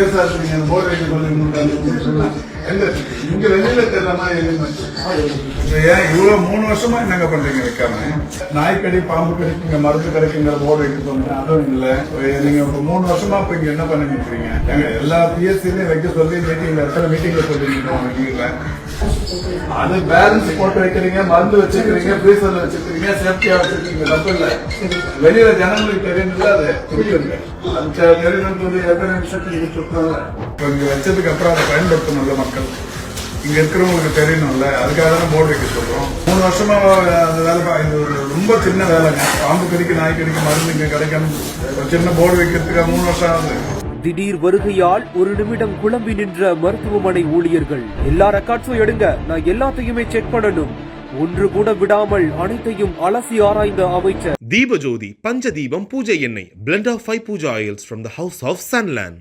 பேசாதீங்க போர்டு வைக்க சொல்லுங்க இங்க வெளியில தெரியல மாதிரி ஏன் இவ்வளவு 3 வருஷமா என்னங்க பண்றீங்க வைக்காம? நாய்க்கடி பாம்பு கடிக்குங்க மருந்து கிடைக்குங்கிற போர்டு வைக்க சொல்லுங்க, அதுவும் இல்ல. நீங்க 3 வருஷமா இப்ப இங்க என்ன பண்ணிட்டு இருக்கீங்க? எல்லா பிஎஸ்சிலையும் வைக்க சொல்லி மீட்டிங்ல எத்தனை மீட்டிங்ல சொல்லிருக்கீங்க? அது பேலன்ஸ் போட்டு வைக்கிறீங்க, மருந்து வச்சிருக்கீங்க, ஃப்ரீசர்ல வச்சிருக்கீங்க, சேஃப்டியா வச்சிருக்கீங்க, தப்பு இல்ல. வெளியில ஜனங்களுக்கு தெரியணும்ல, அது புரியுங்க. அது தெரியணுன்றது எத்தனை நிமிஷத்துக்கு சொல்றாங்க. இப்ப இங்க வச்சதுக்கு அப்புறம் அதை பயன்படுத்தணும்ல மக்கள், இங்க இருக்கிறவங்களுக்கு தெரியணும்ல, அதுக்காக தானே போர்டு வைக்க சொல்றோம். 3 வருஷமா அந்த வேலை, இது ரொம்ப சின்ன வேலைங்க. பாம்பு கடிக்கு நாய் கடிக்கு மருந்து இங்க கிடைக்கணும், ஒரு சின்ன போர்டு வைக்கிறதுக்காக 3 வருஷம் ஆகுது. திடீர் வருகையால் ஒரு நிமிடம் குழம்பி நின்ற மருத்துவமனை ஊழியர்கள். எல்லா ரெக்கார்ட்ஸும் எடுங்க, நான் எல்லாத்தையுமே செக் பண்ணணும். ஒன்று கூட விடாமல் அனைத்தையும் அலசி ஆராய்ந்த அமைச்சர். தீபஜோதி பஞ்சதீபம் பூஜை எண்ணெய் blend of 5 puja oils from the house of Sunland.